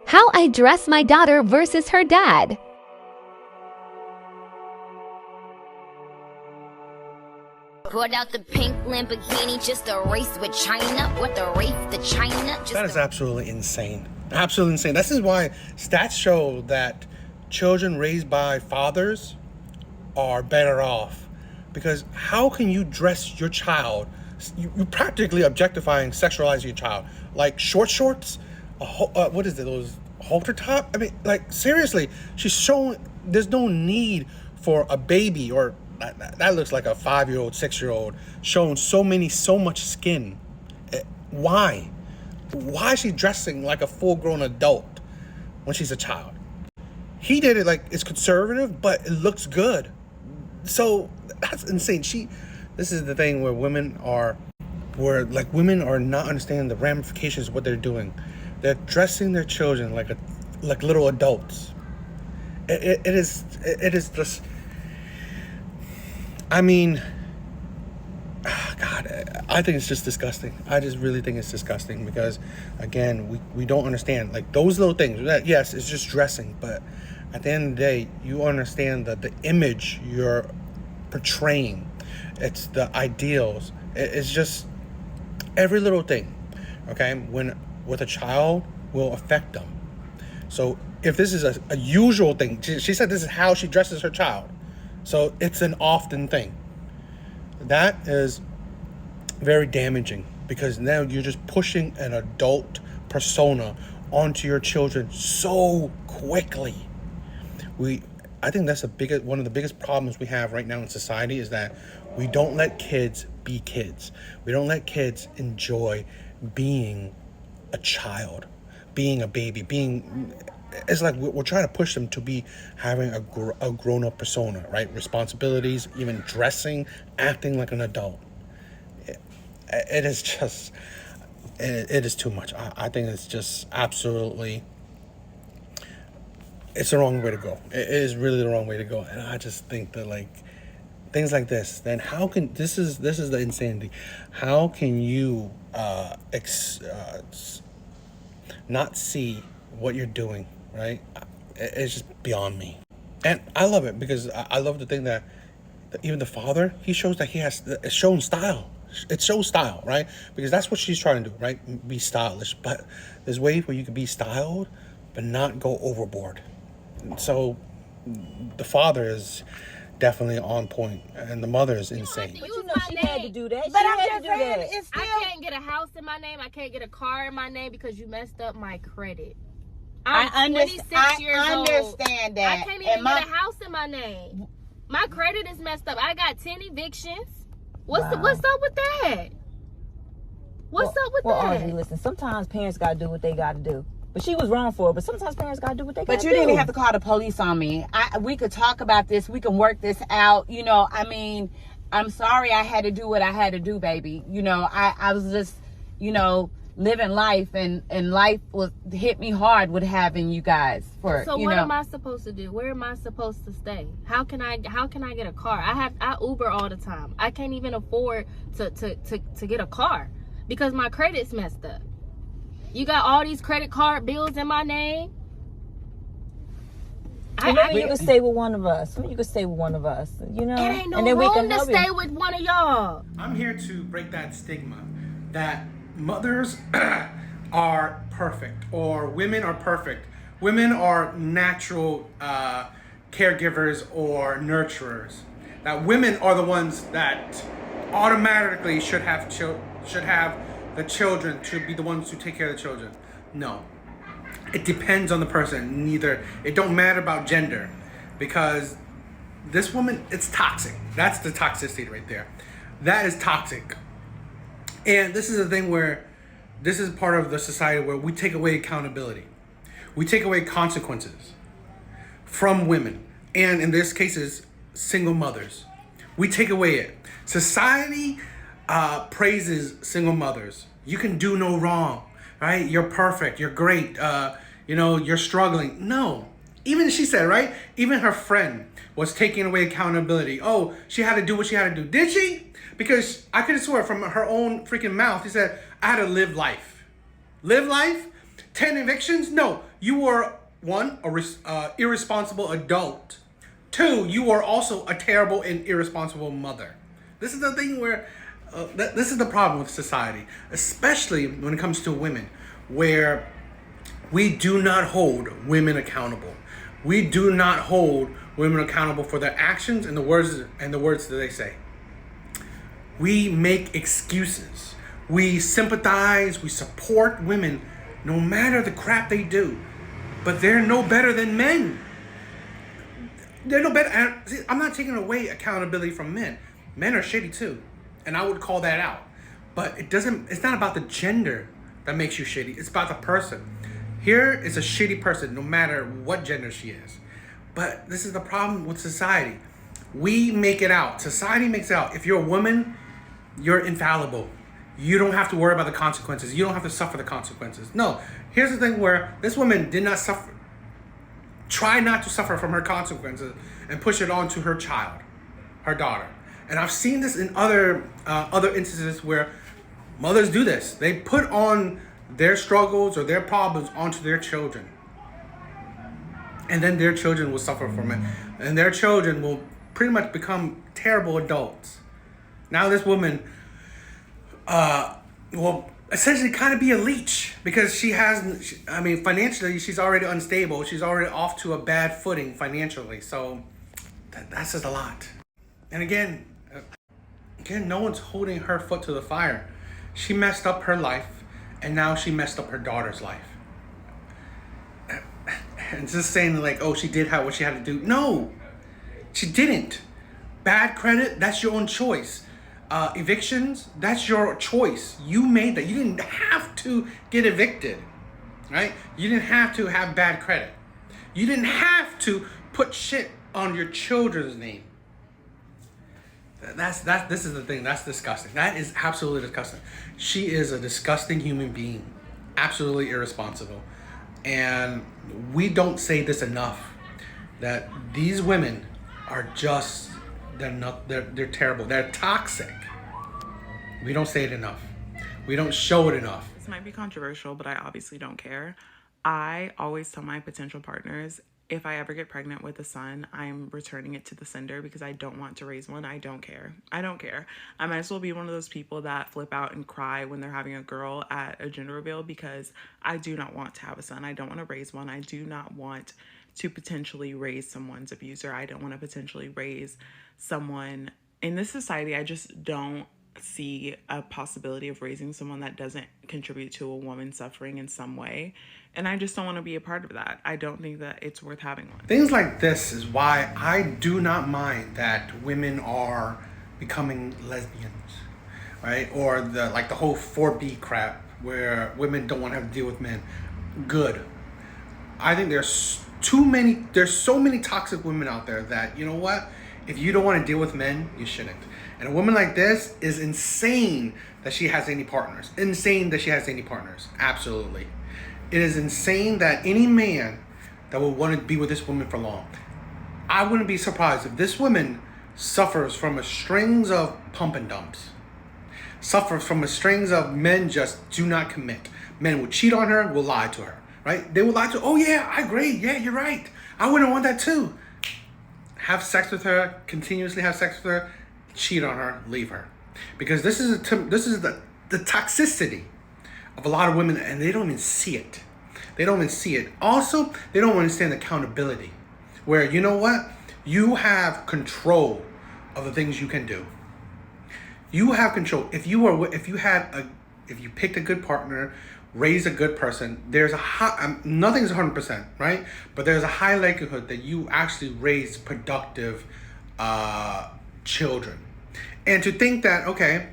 How I dress my daughter versus her dad. Brought out the pink Lamborghini just to race with China. What the race to China? That is absolutely insane. Absolutely insane. This is why stats show that children raised by fathers are better off. Because how can you dress your child? You're practically objectifying, sexualizing your child. Like shorts, what is it, those halter top? I mean, like, seriously, she's showing, there's no need for a baby, or that looks like a 5-year-old, 6-year-old, showing so much skin. Why? Why is she dressing like a full-grown adult when she's a child? He did it like it's conservative, but it looks good. So that's insane. This is the thing where women are not understanding the ramifications of what they're doing. They're dressing their children like little adults. It is just. I mean, God, I think it's just disgusting. I just really think it's disgusting because, again, we don't understand. Like, those little things, yes, it's just dressing, but at the end of the day, you understand that the image you're portraying, it's the ideals. It's just every little thing, okay, with a child will affect them. So if this is a usual thing, she said this is how she dresses her child. So it's an often thing. That is very damaging because now you're just pushing an adult persona onto your children so quickly. I think that's one of the biggest problems we have right now in society is that we don't let kids be kids. We don't let kids enjoy being a child, being a baby, it's like we're trying to push them to be having a grown-up persona, right? Responsibilities, even dressing, acting like an adult. It is just, it is too much. I think it's just absolutely, it's the wrong way to go. It is really the wrong way to go. And I just think that, like, things like this, then how can, this is the insanity. How can you not see what you're doing? Right? It's just beyond me. And I love it because I love the thing that even the father, he shows that it's showing style. It shows style, right? Because that's what she's trying to do, right? Be stylish. But there's ways where you can be styled, but not go overboard. And so the father is definitely on point, and the mother is insane. But you know she had to do that. But she I'm had just to do saying, that. it's still. I can't get a house in my name. I can't get a car in my name because you messed up my credit. I I'm 26 years old. understand that. I can't even get a house in my name. My credit is messed up. I got 10 evictions. What's up with that? What's up with that? Audrey, listen, sometimes parents got to do what they got to do. But she was wrong for it. But sometimes parents got to do what they got to do. But you didn't even have to call the police on me. We could talk about this. We can work this out. You know, I mean, I'm sorry I had to do what I had to do, baby. You know, I was just, living life, and life hit me hard with having you guys for. So what am I supposed to do? Where am I supposed to stay? How can I get a car? I Uber all the time. I can't even afford to get a car because my credit's messed up. You got all these credit card bills in my name. Maybe you could stay with one of us. Maybe you could stay with one of us. It ain't no room to stay with one of y'all. I'm here to break that stigma that mothers are perfect or women are perfect. Women are natural caregivers or nurturers. That women are the ones that automatically should have the children, to be the ones who take care of the children. No. It depends on the person. It don't matter about gender, because this woman, it's toxic. That's the toxicity right there. That is toxic. And this is the thing where this is part of the society where we take away accountability. We take away consequences from women. And in this case, single mothers. We take away it. Society praises single mothers. You can do no wrong, right? You're perfect. You're great. You're struggling. No. Even she said, right? Even her friend was taking away accountability. Oh, she had to do what she had to do. Did she? Because I could have sworn from her own freaking mouth, she said, I had to live life. Live life? 10 evictions? No. you are one, irresponsible adult. Two, you are also a terrible and irresponsible mother. This is the thing where, this is the problem with society, especially when it comes to women, where we do not hold women accountable. We do not hold women accountable for their actions and the words that they say. We make excuses. We sympathize, we support women no matter the crap they do. But they're no better than men. They're no better. See, I'm not taking away accountability from men. Men are shitty too. And I would call that out. But it's not about the gender that makes you shitty. It's about the person. Here is a shitty person no matter what gender she is. But this is the problem with society. We make it out. Society makes it out. If you're a woman, you're infallible. You don't have to worry about the consequences. You don't have to suffer the consequences. No, here's the thing where this woman did not suffer. Try not to suffer from her consequences and push it on to her child, her daughter. And I've seen this in other instances where mothers do this. They put on their struggles or their problems onto their children. And then their children will suffer from it. And their children will pretty much become terrible adults. Now this woman will essentially kind of be a leech because financially she's already unstable. She's already off to a bad footing financially. So that's just a lot. And again, no one's holding her foot to the fire. She messed up her life, and now she messed up her daughter's life. And just saying like, oh, she did what she had to do. No, she didn't. Bad credit, that's your own choice. Evictions, that's your choice. You made that. You didn't have to get evicted, right? You didn't have to have bad credit. You didn't have to put shit on your children's name. This is the thing. That's disgusting. That is absolutely disgusting. She is a disgusting human being, absolutely irresponsible. And we don't say this enough, that these women are just, they're terrible. They're toxic. We don't say it enough. We don't show it enough. This might be controversial, but I obviously don't care. I always tell my potential partners, if I ever get pregnant with a son, I'm returning it to the sender because I don't want to raise one. I don't care. I might as well be one of those people that flip out and cry when they're having a girl at a gender reveal because I do not want to have a son. I don't want to raise one. I do not want to potentially raise someone's abuser. I don't want to potentially raise someone in this society. I just don't see a possibility of raising someone that doesn't contribute to a woman suffering in some way. And I just don't want to be a part of that. I don't think that it's worth having one. Things like this is why I do not mind that women are becoming lesbians, right? Or the whole 4B crap where women don't want to have to deal with men. Good. I think there's so many toxic women out there that, you know what? If you don't want to deal with men, you shouldn't. And a woman like this is insane that she has any partners. Absolutely. It is insane that any man that would want to be with this woman for long. I wouldn't be surprised if this woman suffers from a strings of pump and dumps. Suffers from a strings of men just do not commit. Men will cheat on her, will lie to her, right? They will lie to her. Oh yeah, I agree. Yeah, you're right. I wouldn't want that too. Have sex with her, continuously have sex with her, cheat on her, leave her. Because this is the toxicity of a lot of women, and they don't even see it. Also, they don't understand accountability. Where, you know what? You have control of the things you can do. You have control. If you picked a good partner, raised a good person, nothing's 100%, right? But there's a high likelihood that you actually raise productive children. And to think that, okay,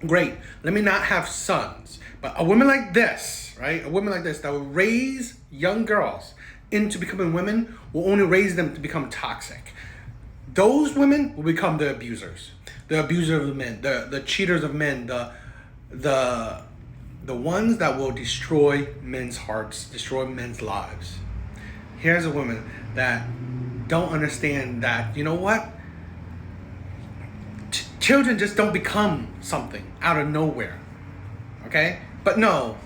great, let me not have sons. But a woman like this, right? A woman like this that will raise young girls into becoming women will only raise them to become toxic. Those women will become the abusers of the men, the cheaters of men, the ones that will destroy men's hearts, destroy men's lives. Here's a woman that don't understand that, you know what? Children just don't become something out of nowhere, okay? But no,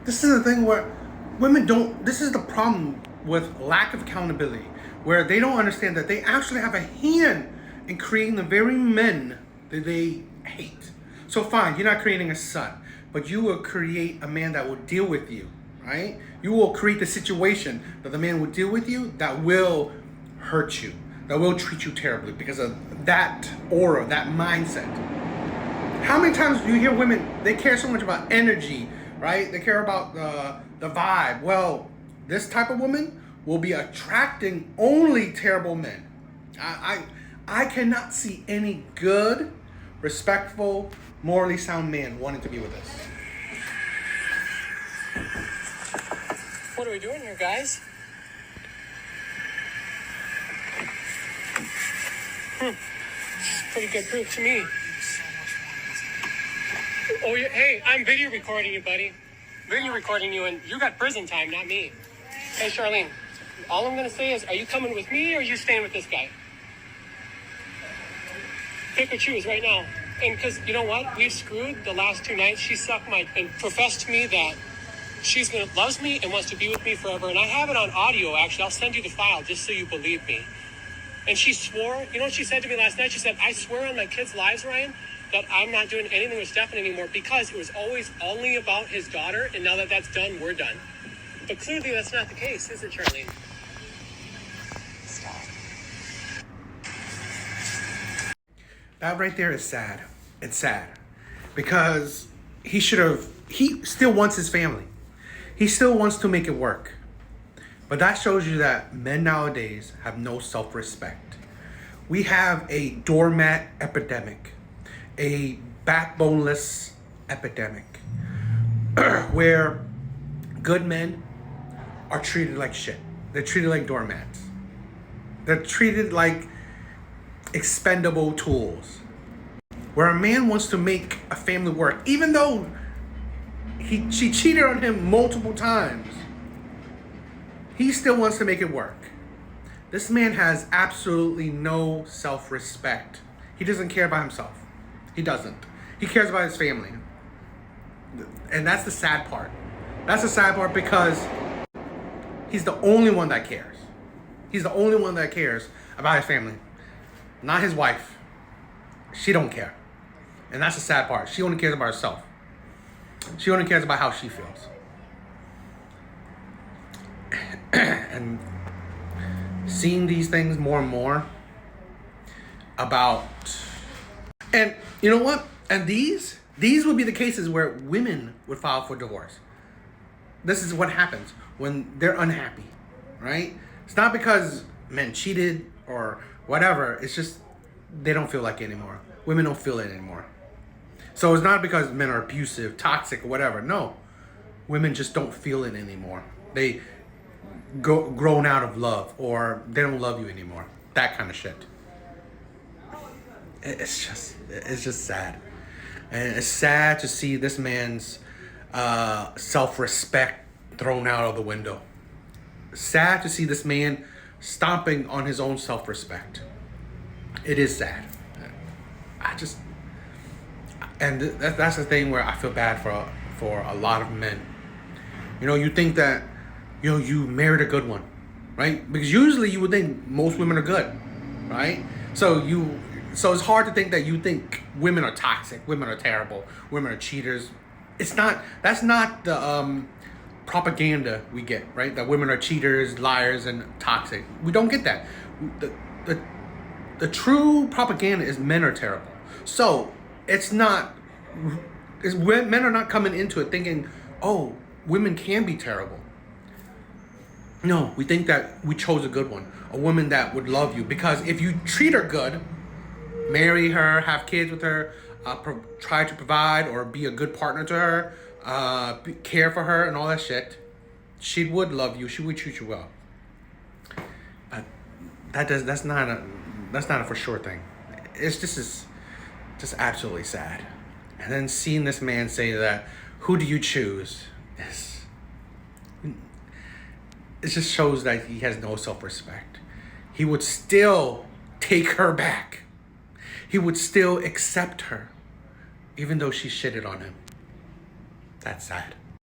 this is the thing where women don't, this is the problem with lack of accountability, where they don't understand that they actually have a hand in creating the very men that they hate. So fine, you're not creating a son, but you will create a man that will deal with you, right? You will create the situation that the man will deal with you that will hurt you, that will treat you terribly because of that aura, that mindset. How many times do you hear women, they care so much about energy, right? They care about the vibe. Well, this type of woman will be attracting only terrible men. I cannot see any good, respectful, morally sound man wanting to be with us. What are we doing here, guys? Pretty good proof to me. Oh, yeah, hey, I'm video recording you, buddy. Video recording you, and you got prison time, not me. Hey, Charlene, all I'm going to say is, are you coming with me or are you staying with this guy? Pick or choose right now. And because, you know what? We've screwed the last 2 nights. She sucked my... and professed to me that she's going to... loves me and wants to be with me forever. And I have it on audio, actually. I'll send you the file just so you believe me. And she swore... You know what she said to me last night? She said, I swear on my kids' lives, Ryan, that I'm not doing anything with Stefan anymore because it was always only about his daughter, and now that that's done, we're done. But clearly that's not the case, is it, Charlene? That right there is sad. It's sad. Because he still wants his family. He still wants to make it work. But that shows you that men nowadays have no self-respect. We have a doormat epidemic. A backboneless epidemic. Where good men are treated like shit. They're treated like doormats. They're treated like expendable tools. Where a man wants to make a family work, even though she cheated on him multiple times, he still wants to make it work. This man has absolutely no self-respect. He doesn't care about himself. He doesn't. He cares about his family. And that's the sad part. That's the sad part because he's the only one that cares. He's the only one that cares about his family. Not his wife. She don't care. And that's the sad part. She only cares about herself. She only cares about how she feels. And seeing these things more and more about... And you know what? And these would be the cases where women would file for divorce. This is what happens when they're unhappy, right? It's not because men cheated or whatever. It's just they don't feel like it anymore. Women don't feel it anymore. So it's not because men are abusive, toxic, or whatever. No. Women just don't feel it anymore. They grown out of love, or they don't love you anymore. That kind of shit. It's just sad. And it's sad to see this man's self-respect thrown out of the window. Sad to see this man stomping on his own self-respect. It is sad. And that's the thing where I feel bad for a lot of men. You know, you think that, you know, you married a good one, right? Because usually you would think most women are good, right? So it's hard to think that you think women are toxic, women are terrible, women are cheaters. That's not the propaganda we get, right? That women are cheaters, liars, and toxic. We don't get that. The true propaganda is men are terrible. So men are not coming into it thinking, oh, women can be terrible. No, we think that we chose a good one, a woman that would love you, because if you treat her good, marry her, have kids with her, try to provide or be a good partner to her, care for her and all that shit, she would love you. She would treat you well. But that's not a for sure thing. This is just absolutely sad. And then seeing this man say that, who do you choose? It just shows that he has no self-respect. He would still take her back. He would still accept her, even though she shitted on him. That's sad.